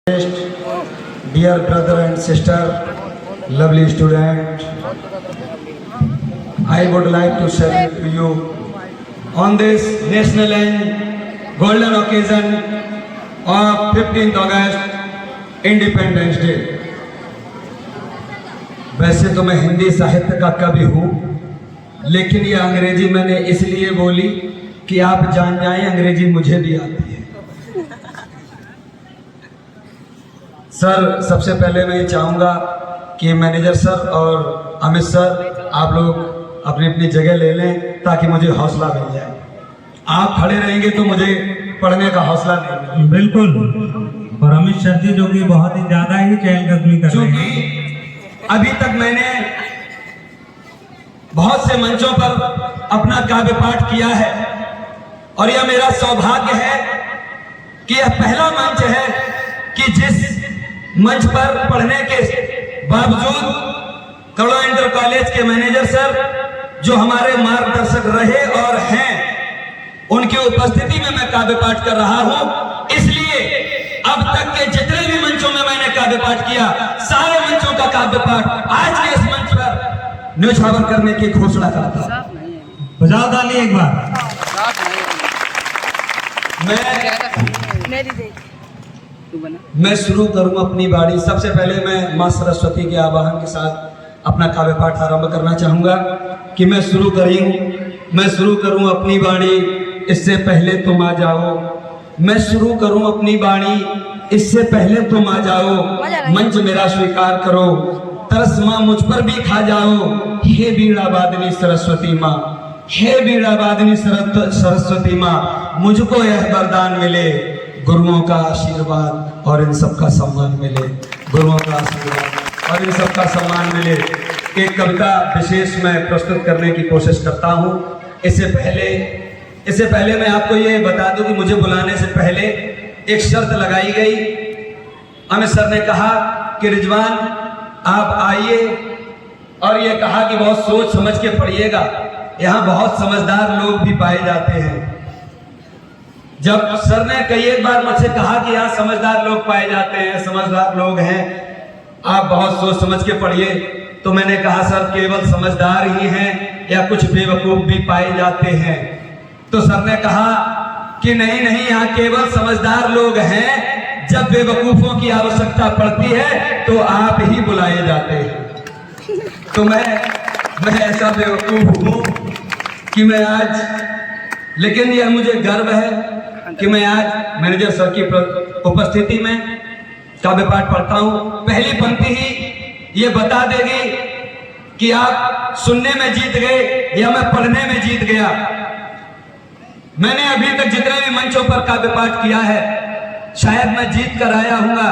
Dear brother and sister, lovely student, I would like to share with you on this national and golden occasion of 15th August, Independence Day. वैसे तो मैं हिंदी साहित्य का कवि हूँ, लेकिन ये अंग्रेजी मैंने इसलिए बोली कि आप जान जाएं अंग्रेजी मुझे भी आती है। सर, सबसे पहले मैं ये चाहूँगा कि मैनेजर सर और अमित सर आप लोग अपनी अपनी जगह ले लें ताकि मुझे हौसला मिल जाए। आप खड़े रहेंगे तो मुझे पढ़ने का हौसला नहीं मिलेगा। बिल्कुल। और अमित सर जी जो कि बहुत ही ज्यादा ही चहलकदमी कर रहे हैं, क्योंकि अभी तक मैंने बहुत से मंचों पर अपना काव्य पाठ किया है और यह मेरा सौभाग्य है कि यह पहला मंच है कि जिस मंच पर पढ़ने के बावजूद कड़वा इंटर कॉलेज के मैनेजर सर जो हमारे मार्गदर्शक रहे और हैं, उनकी उपस्थिति में मैं काव्य पाठ कर रहा हूं। इसलिए अब तक के जितने भी मंचों में मैंने काव्य पाठ किया, सारे मंचों का काव्य पाठ आज के इस मंच पर न्यौछावर करने की घोषणा करता हूं। बजाओ ताली एक बार। मैं शुरू करूं अपनी बाणी। सबसे पहले मैं मां सरस्वती के आवाहन के साथ अपना काव्य पाठ आरंभ करना चाहूंगा कि मैं शुरू करूं अपनी बाणी, इससे पहले तुम आ जाओ। मैं शुरू करूं अपनी बाणी, इससे पहले तुम आ जाओ। मंच मेरा स्वीकार करो, तरस मां मुझ पर भी खा जाओ। हे बीड़ा वादिनी सरस्वती माँ, हे बीड़ा वादिनी सरस्वती माँ, मुझको यह वरदान मिले, गुरुओं का आशीर्वाद और इन सब का सम्मान मिले। गुरुओं का आशीर्वाद और इन सब का सम्मान मिले। एक कविता विशेष मैं प्रस्तुत करने की कोशिश करता हूँ। इससे पहले मैं आपको ये बता दूं कि मुझे बुलाने से पहले एक शर्त लगाई गई। अमित सर ने कहा कि रिजवान आप आइए, और ये कहा कि बहुत सोच समझ के पढ़िएगा, यहाँ बहुत समझदार लोग भी पाए जाते हैं। जब सर ने कई एक बार मुझसे कहा कि यहाँ समझदार लोग पाए जाते हैं, समझदार लोग हैं, आप बहुत सोच समझ के पढ़िए, तो मैंने कहा सर केवल समझदार ही हैं या कुछ बेवकूफ भी पाए जाते हैं? तो सर ने कहा कि नहीं, यहाँ केवल समझदार लोग हैं, जब बेवकूफों की आवश्यकता पड़ती है तो आप ही बुलाए जाते हैं। तो मैं ऐसा बेवकूफ हूँ कि मैं आज, लेकिन यह मुझे गर्व है कि मैं आज मैनेजर सर की उपस्थिति में काव्य पाठ पढ़ता हूँ। पहली पंक्ति ही ये बता देगी कि आप सुनने में जीत गए या मैं पढ़ने में जीत गया। मैंने अभी तक जितने भी मंचों पर काव्य पाठ किया है शायद मैं जीत कर आया हूँगा,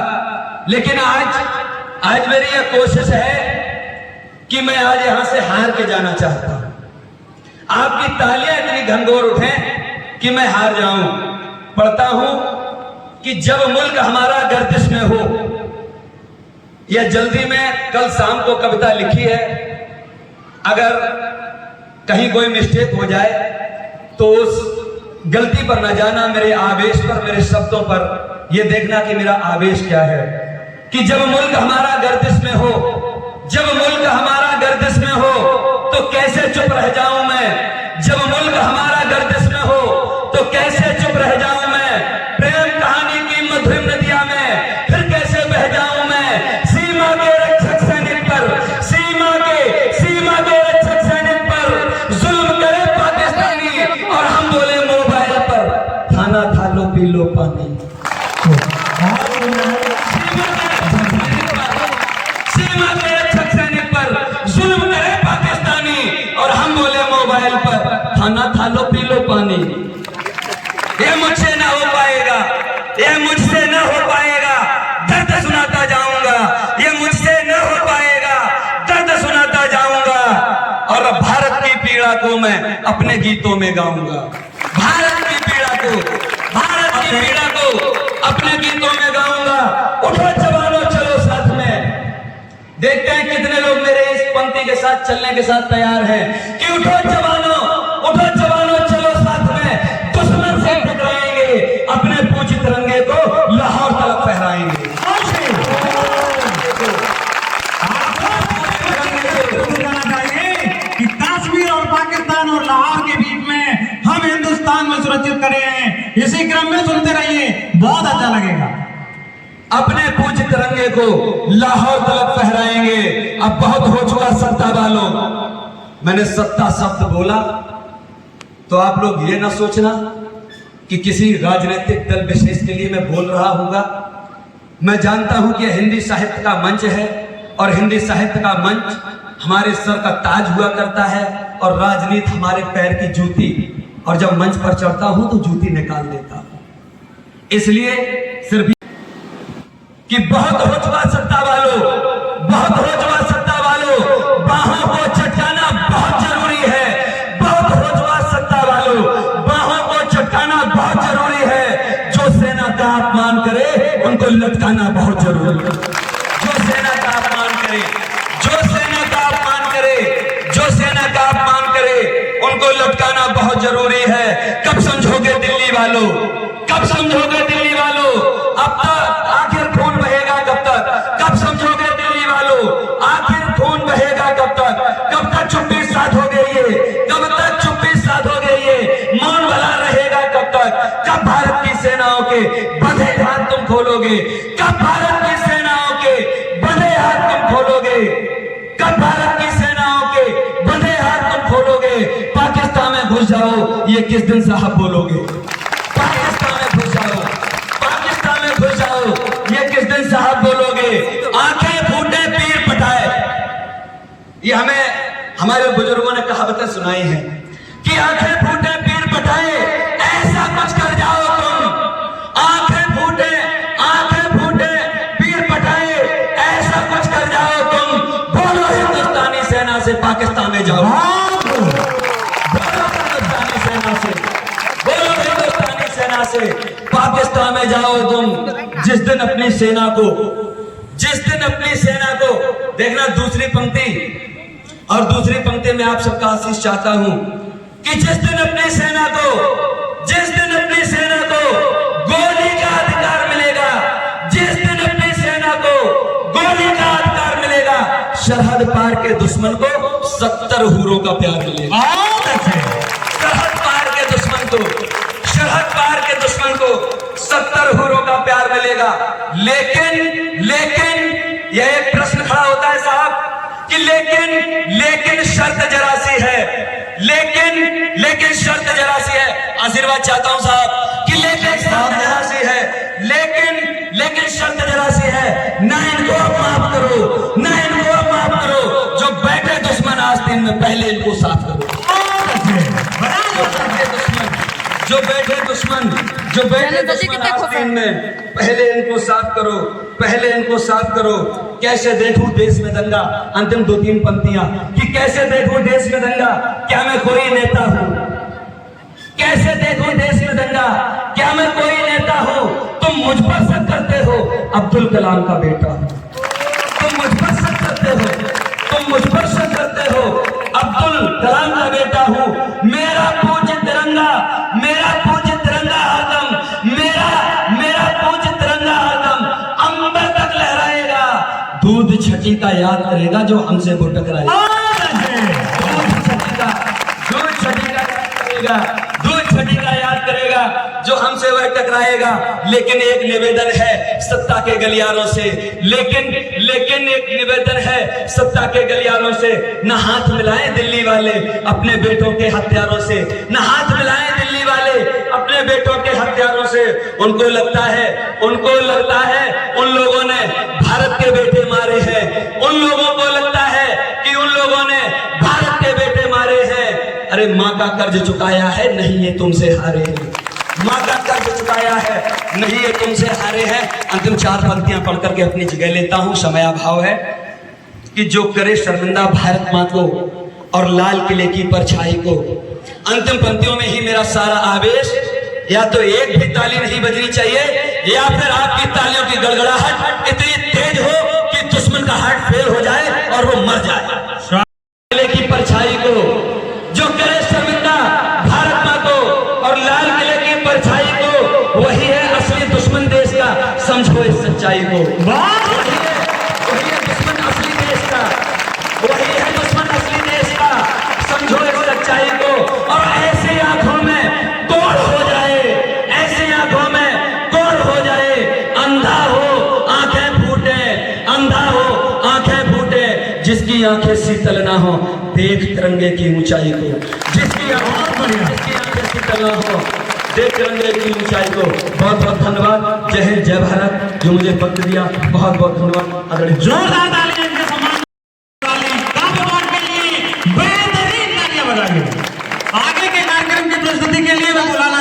लेकिन आज मेरी यह कोशिश है कि मैं आज यहां से हार के जाना चाहता हूं। आपकी तालियां इतनी घनघोर उठें कि मैं हार जाऊं। पढ़ता हूं कि जब मुल्क हमारा गर्दिश में हो, यह जल्दी में कल शाम को कविता लिखी है। अगर कहीं कोई मिस्टेक हो जाए तो उस गलती पर न जाना, मेरे आवेश पर, मेरे शब्दों पर यह देखना कि मेरा आवेश क्या है। कि जब मुल्क हमारा गर्दिश में हो, जब मुल्क हमारा गर्दिश में हो तो कैसे चुप रह जाऊं मैं। जब मुल्क हमारा गर्दिश में हो तो कैसे चुप रह जाऊं मैं। प्रेम कहानी की मधुर नदिया में फिर कैसे बह जाऊं मैं। सीमा के रक्षक सैनिक पर, सीमा के रक्षक सैनिक पर जुल्म करे पाकिस्तानी और हम बोले मोबाइल पर खाना खा लो पी लो पानी। सीमा के रक्षक सैनिक पर जुल्म करे पाकिस्तानी और हम बोले मोबाइल पर खाना खा लो पी लो पानी। ये मुझसे ना हो पाएगा, ये मुझसे ना हो पाएगा, दर्द सुनाता जाऊंगा। ये मुझसे ना हो पाएगा, दर्द सुनाता जाऊंगा। और भारत की पीड़ा को मैं अपने गीतों में गाऊंगा। भारत की पीड़ा को अपने गीतों में गाऊंगा। उठो जवानों चलो साथ में। देखते हैं कितने लोग मेरे इस पंक्ति के साथ चलने के साथ तैयार हैं कि उठो जवानों चलो साथ में। दुश्मन से टकराएंगे, अपने पूजित तिरंगे को लाहौर तक फहराएंगे। बहुत अच्छा लगेगा। अपने पूज्य तिरंगे को लाहौर तलक फहराएंगे। अब बहुत हो चुका सत्ता वालों। मैंने सत्ता शब्द बोला तो आप लोग ये ना सोचना कि किसी राजनीतिक दल विशेष के लिए मैं बोल रहा हूँगा। मैं जानता हूं कि हिंदी साहित्य का मंच है और हिंदी साहित्य का मंच हमारे सर का ताज हुआ करता है और राजनीति हमारे पैर की जूती, और जब मंच पर चढ़ता हूं तो जूती निकाल देता हूं। इसलिए सिर्फ कि बहुत हो चुका सत्ता वालों, बहुत हो चुका सत्ता वालों, बाहों को चटकाना बहुत जरूरी है। बहुत हो चुका सत्ता वालों, बाहों को चटकाना बहुत जरूरी है। जो सेना का अपमान करे उनको लटकाना बहुत जरूरी है। जो सेना का अपमान करे, जो सेना का अपमान करे, जो सेना का अपमान करे उनको लटकाना बहुत जरूरी है। कब समझोगे दिल्ली वालों, कब समझोगे दिल्ली वालों? अब तक आखिर खून बहेगा कब तक? कब समझोगे दिल्ली वालों? आखिर खून बहेगा कब तक? कब तक चुप्पी साधोगे ये? कब तक चुप्पी साधोगे ये? मौन भला रहेगा कब तक? कब भारत की सेनाओं के बंधे हाथ तुम खोलोगे? कब भारत की सेनाओं के बंधे हाथ तुम खोलोगे? कब भारत की सेनाओं के बंधे हाथ तुम खोलोगे? पाकिस्तान में घुस जाओ ये किस दिन साहब बोलोगे? पाकिस्तान में घुस जाओ, पाकिस्तान में घुस जाओ ये किस दिन साहब बोलोगे? आंखें फूटे पीर पटाए, ये हमें हमारे बुजुर्गों ने कहावतें सुनाई हैं कि आंखें फूटे पीर पटाए, ऐसा कुछ कर जाओ तुम। आंखें फूटे पीर पटाए, ऐसा कुछ कर जाओ तुम। बोलो हिंदुस्तानी सेना से पाकिस्तान में जाओ। बोलो हिंदुस्तानी सेना से, बोलो हिंदुस्तानी सेना से पाकिस्तान में जाओ तुम। जिस दिन अपनी सेना को, जिस दिन अपनी सेना को देखना, दूसरी पंक्ति और दूसरी पंक्ति में आप सबका आशीष चाहता हूं कि जिस दिन अपनी सेना को, जिस दिन अपनी सेना को गोली का अधिकार मिलेगा, जिस दिन अपनी सेना को गोली का अधिकार मिलेगा, सरहद पार के दुश्मन को 70 हूरों का प्यार मिलेगा। सरहद पार के दुश्मन को, सरहद पार के दुश्मन को 70 हूरों का प्यार मिलेगा। लेकिन यह एक प्रश्न खड़ा होता है साहब कि लेकिन शर्त जरा सी है, लेकिन शर्त जरा सी है। आशीर्वाद चाहता हूं साहब कि लेकिन शर्त जरा सी है, लेकिन शर्त जरा सी है। ना इनको अब माफ करो, ना इनको अब माफ करो। जो बैठे दुश्मन आस्तीन में पहले इनको साफ करो। जो बैठे दुश्मन आस्तीन में पहले इनको साफ करो, पहले इनको साफ करो। कैसे देखूं देश में दंगा, अंतिम 2-3 पंक्तियां कि कैसे देखूं देश में दंगा, क्या मैं कोई नेता हूं? कैसे देखूं देश में दंगा, क्या मैं कोई नेता हूं? तुम मुझ पर शक करते हो, अब्दुल कलाम का बेटा हूं। तुम मुझ पर शक करते हो, तुम मुझ पर शक करते हो, अब्दुल कलाम का बेटा हूं। मेरा पूज्य तिरंगा, मेरा पूज्य तिरंगा हरदम, मेरा पूज्य तिरंगा हरदम अंबर तक लहराएगा। दूध छठी का याद करेगा जो हमसे वो टकराएगा। दूध छठी का याद करेगा जो हमसे वह टकराएगा। लेकिन एक निवेदन है सत्ता के गलियारों से, लेकिन एक निवेदन है सत्ता के गलियारों से, न हाथ मिलाएं दिल्ली वाले अपने बेटों के हत्यारों से, न हाथ मिलाएं दिल्ली वाले अपने बेटों के हत्यारों से। उनको लगता है उन लोगों ने भारत के बेटे मारे हैं, उन लोगों को लगता है कि उन लोगों ने भारत के बेटे मारे हैं। अरे माँ का कर्ज चुकाया है, नहीं ये तुमसे हारे हैं। माँ का कर्ज चुकाया है, नहीं ये तुमसे हारे हैं। अंतिम 4 पंक्तियां पढ़ करके अपनी जगह लेता हूं, समयाभाव है। कि जो करे शर्मिंदा भारत माँ को और लाल किले की परछाई को। अंतिम पंक्तियों में ही मेरा सारा आवेश, या तो एक भी ताली नहीं बजनी चाहिए, या फिर आपकी तालियों की गड़गड़ाहट इतनी तेज हो कि दुश्मन का हार्ट फेल हो जाए और वो मर जाए। किले की परछाई को, जो करे शर्मिंदा भारत माँ को और लाल किले की परछाई को, वही है असली दुश्मन देश का। समझो इस सच्चाई को। वही है दुश्मन असली देश का, वही है दुश्मन असली देश का। समझो इस सच्चाई को। और ऐसी आंखों में कोड़ हो जाए, ऐसी आंखों में कोड़ हो आंखें शीतल ना हो देख तिरंगे की ऊंचाई को, जिसकी आंखें शीतल ना हो देख तिरंगे की ऊंचाई को। बहुत बहुत धन्यवाद। जय हिंद, जय भारत। जो मुझे वक्त दिया बहुत बहुत धन्यवाद। आदरणीय जोरदार